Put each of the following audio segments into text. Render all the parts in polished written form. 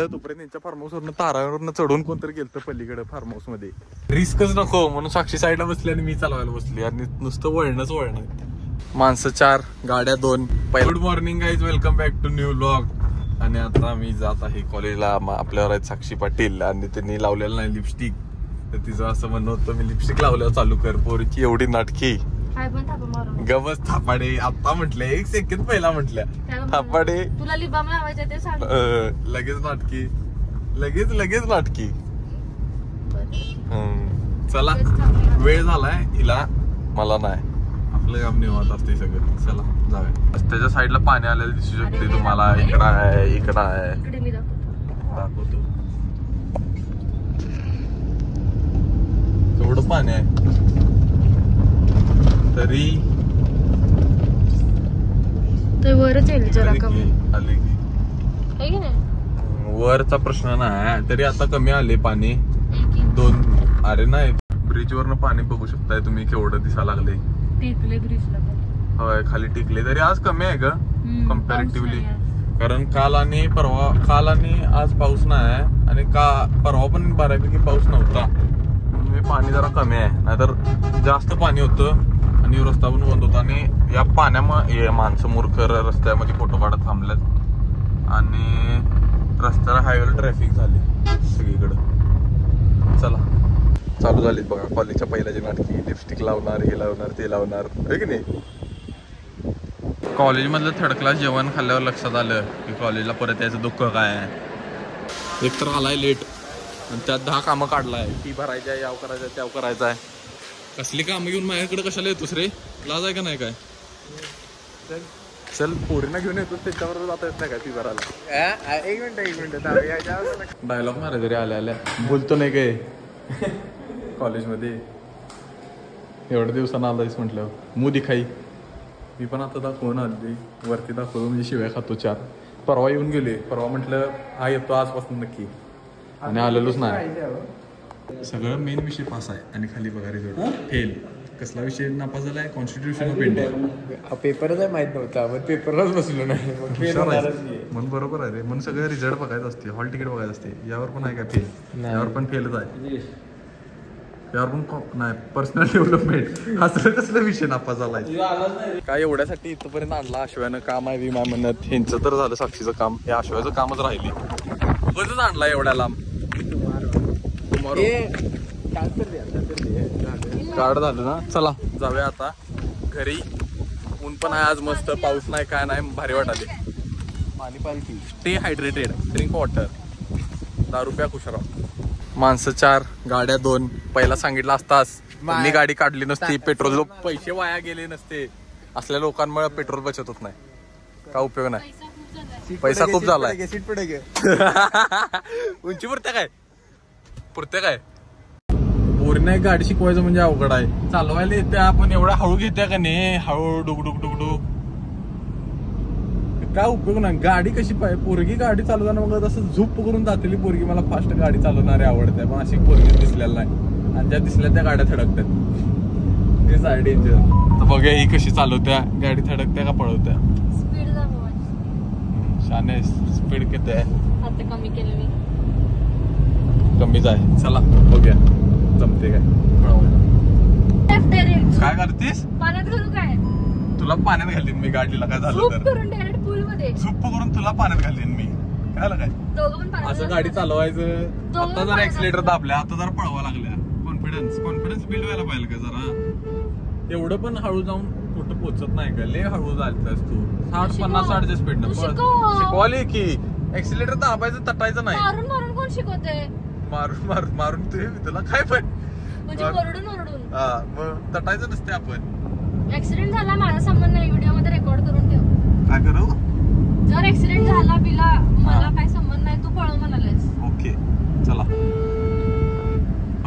तोपर्यंत त्यांच्या form house वरनं तारावरनं चढून कोणतरी गेलं पलीकडे फार्म हाऊस मध्ये. रिस्कच नको म्हणून साक्षी साईडला बसली आणि मी चालवायला बसली आणि नुसतं वळणच वळण. माणसं 4 गाड्या 2. Good morning guys, welcome back to new vlog. आणि आता मी जात आहे कॉलेजला. आपल्यावर आहेत साक्षी पाटील आणि त्यांनी लावलेलं नाही लिपस्टिक, तर तिचं असं म्हणणं होतं मी लिपस्टिक लावल्यावर चालू कर. पोरीची एवढी नाटकी. गवस थापाडे आता म्हटले 1 सेकंद पहिला म्हटल्या थापाडे तुला लिबाम लावायचं ते सांग. लगेच नाटकी, लगेच नाटकी. चला वेळ झालाय हिला, मला नाही. आपलं काम निवांत असते सगळं. चला जाऊया. रस्त्याच्या साईडला पाणी आलेलं दिसू शकते तुम्हाला. इकडं आहे, इकडं आहे, दाखवतो. एवढं पाणी आहे तरी वरच येईल जरा कमी आले की वरचा प्रश्न नाही, तरी आता कमी आले पाणी. 2 अरे नाही, ब्रिज वरनं पाणी बघू शकताय तुम्ही केवढं दिसा लागले. टिकले ब्रिजला, होय खाली टिकले. तरी आज कमी आहे का कम्पॅरेटिव्हली, कारण काल आणि आज पाऊस नाही आणि परवा पण बऱ्यापैकी पाऊस नव्हता. पाणी जरा कमी आहे, नाहीतर जास्त पाणी होतं आणि रस्ता पण बंद होता. आणि या पाण्यामुळे माणसं मूर्ख रस्त्यामध्ये फोटो काढत थांबल्यात आणि रस्त्याला हायवेला ट्रॅफिक झाली सगळीकडं. चला चालू झाली बघा कॉलेजच्या पहिल्याची नाटकी. लिपस्टिक लावणार, हे लावणार, ते लावणार, आहे की नाही. कॉलेजमधलं 3rd क्लास जेवण खाल्ल्यावर लक्षात आलं की कॉलेजला परत यायचं दुःख काय आहे. एक तर आलाय लेट आणि त्यात 10 कामं काढलाय. फी भरायची आहे, याव करायचं, त्याव करायचं आहे. कसली कामं घेऊन माझ्याकडे कशाला येतोस रे? लाज आहे का नाही काय? चल पोरींना घेऊन येतोस, त्याच्यावर जाता येत नाही काय फी भरायला? एक मिनिट डायलॉग मारा घरी आल्या बोलतो नाही काय कॉलेजमध्ये. एवढ्या दिवसानं आलायस म्हटलं मू दिखाई. मी पण आता दाखवून आली वरती, दाखवतो म्हणजे शिव्या खातो 4. परवा येऊन गेले. परवा म्हटलं हा येतो आजपासून नक्की, आणि आलेलोच नाही. सगळं मेन विषय पास आहे आणि खाली बघा रिझल्ट फेल. कसला विषय नापास झालाय? Constitution of India. पेपरच आहे माहित नव्हता, पण पेपरलाच बसलो नाही. म्हणून बरोबर आहे रे, म्हणून सगळं रिझल्ट बघायचं असते, हॉल तिकीट बघायचं असते. यावर पण आहे का फेल? यावर पण फेलच आहे. यावर पण नाही. पर्सनल डेव्हलपमेंट असलं कसला विषय नापास झालाय काय? एवढ्यासाठी इथपर्यंत आणला आशव्यानं. काम आहे विमा म्हणत. ह्यांचं तर झालं साक्षीचं काम, हे आशव्याचं कामच राहिले. बरंच आणला एवढ्या लांब. कार्ड झालं ना. चला जाऊया आता घरी. ऊन पण आहे आज मस्त, पाऊस नाही काय नाही, भारी वाटाले. पाणी स्टे हायड्रेटेड, ड्रिंक वॉटर. 10 रुपया खुशराव. माणसं 4 गाड्या 2. पहिला सांगितलं असतास मी गाडी काढली नसती, पेट्रोल पैसे वाया गेले नसते. असल्या लोकांमुळे पेट्रोल बचत होत नाही, काय उपयोग नाही. पैसा खूप झालाय. उंची पुरते काय पोरींना एक गाडी शिकवायचं म्हणजे अवघड आहे. चालवायला येते आपण, एवढा हळू घेते का नाही, हळू डुकडुक डुकडुक, काय उपयोग नाही. गाडी कशी पाहिजे, पोरगी गाडी चालवताना मग असं झोप करून जातेली पोरगी. मला फास्ट गाडी चालवणारी आवडते, पण अशी पोरगी दिसलेला नाही. आणि ज्या दिसल्या त्या गाड्या थडकतात, तेच आहे डेंजर. तर बघा ही कशी चालवत्या, गाडी थडकत्या का पळवत्या. स्पीड शाने स्पीड किती आहे? आता कमी केलं मी, कमीच आहे. चला बघूया जमते काय. काय करतेस? पाण्यात घालू काय? तुला पाण्यात घालीन मी गाडीला, काय झालं तर डायरेक्ट पूल मध्ये झुप्प करून तुला पाण्यात घालीन मी. काय काय असं गाडी चालवायचं. आता जरा ऍक्सिलेटर दाबल्या, आता जरा पळवा लागल्या. कॉन्फिडन्स बिल्ड व्हायला पाहिजे का जरा. एवढं पण हळू जाऊन कुठं पोहोचत नाही का? लय हळू झालतास तू. 60-50-60 स्पीड न शिकवाली की. ऍक्सिलेटर दाबायचं, तटायचं नाही. मारून कोण शिकवते? मारून तुला काय पण म्हणजे ओरडून हा, मग तटायचं नसते आपण. ऍक्सिडेंट झाला माझा संबंध नाही, व्हिडिओ मध्ये रेकॉर्ड करून ठेव. काय करू? जर ऍक्सिडेंट झाला बिला, मला काय संबंध नाही, तू पळव म्हणालेस. ओके चला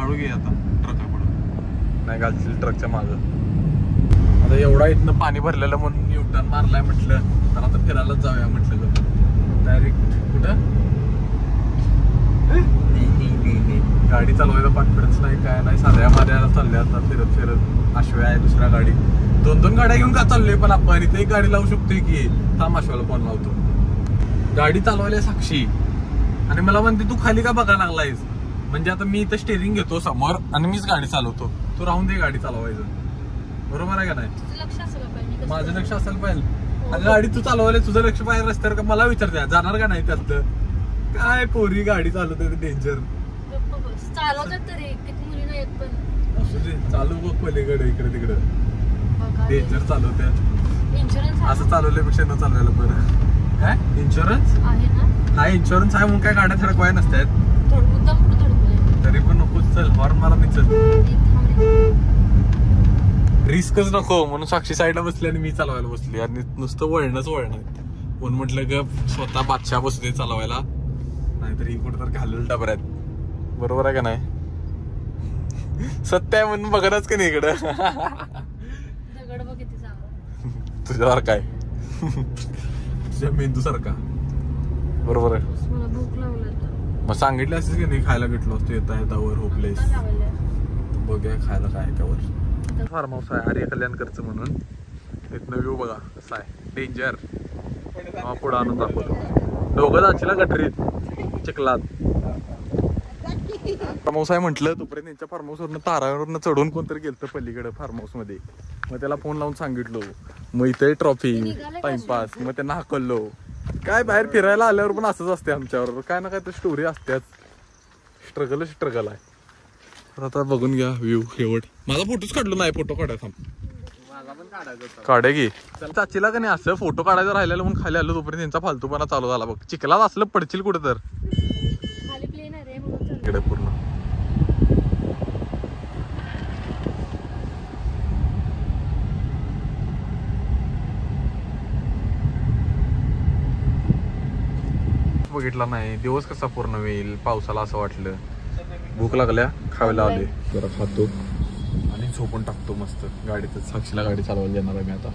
हळू घे. आता ट्रक नाही घालशील ट्रकच्या मागं. आता एवढा इथनं पाणी भरलेलं म्हणून युटर्न मारलाय म्हटलं, तर आता फिरायलाच जाऊया म्हटलं. डायरेक्ट कुठं गाडी चालवायचा कॉन्फिडन्स नाही, काय नाही. साध्या मार्याला चालले आता फिरत आशव्या आहे, दुसऱ्या गाडी. 2 गाड्या घेऊन का चाललोय पण आपण? इथे एक गाडी लावू शकतोय की. थांब आशव्याला फोन लावतो. गाडी चालवायला साक्षी आणि मला म्हणते तू खाली का बघायला लागलायस. म्हणजे आता मी इथं स्टेरिंग घेतो समोर आणि मीच गाडी चालवतो, तू राहून दे गाडी चालवायचं. बरोबर आहे का नाही. तुझं लक्ष असायला पाहिजे. माझं लक्ष असायला पाहिजे. अगं गाडी तू चालवायला तुझं लक्ष पाहिजे रस्त्यावर का मला विचारते जाणार का नाही त्यातलं. काय पोरी गाडी चालवते डेंजर. चालवतात तरी किती मुली नाही येत पण. असू दे चालू बघ पलीकडे इकडे तिकडे डेंजर चालवत्या. इन्शुरन्स असं चालवल्यापेक्षा न चालवायला बरं. काय इन्शुरन्स आहे ना. हा इन्शुरन्स आहे म्हणून काय गाड्या थडकवाय नसतात. मुद्दाम कुठं थडकूया. तरी पण नको चल हॉर्न मारा नाही चल. रिस्कच नको म्हणून साक्षी साईडला बसली आणि मी चालवायला बसली आणि नुसतं वळणच वळण. म्हणून म्हटलं ग स्वतः बादशाह बसले चालवायला नाहीतर ही कुठं तर घालून डबऱ्यात. बरोबर आहे का नाही. सत्य आहे म्हणून बघणारच का नाही इकडं. दगड बघ किती चांगला. तुझ्यावर काय तुझ्या मेंदू सारखा. बरोबर आहे. मला भूक लागली. मग सांगितलं असेल की नाही खायला भेटलो असतो येता येतावर होपलेस. बघूया खायला काय त्यावर. फार्म हाऊस आहे आर्य कल्याणकरचं म्हणून. इथनं व्ह्यू बघा कसा आहे डेंजर. पुढं आणून दाखवतो. दोघं जायला गटरीत चिखलात. फार्म हाऊस आहे म्हटलं तोपर्यंत त्यांच्या फार्म हाऊसवरनं तारावरनं चढून कोणतरी गेलं पलीकडे फार्म हाऊस मध्ये. मग त्याला फोन लावून सांगितलो. मग इथे ट्रॉफी टाइमपास. मग त्यांना हाकललो. काय बाहेर फिरायला आल्यावर पण असंच असते आमच्यावर काय ना काय तर स्टोरी असत्याच. स्ट्रगल आहे. तर आता बघून घ्या व्ह्यू शेवट. माझा फोटोच काढलो नाही. फोटो काढायचा काढे की चाचीला का नाही असं फोटो काढायचं राहिलेलं म्हणून खाली आलो तोपर्यंत त्यांचा फालतूपणा चालू झाला बघ. चिखलात असलं पडशील कुठं तर इकडे पूर्ण. बघितला नाही दिवस कसा पूर्ण होईल पावसाला असं वाटलं. भूक लागल्या खायला आले जरा खातो आणि झोपून टाकतो मस्त गाडीतच. साक्षीला गाडी चालवायला येणार आहे मी आता.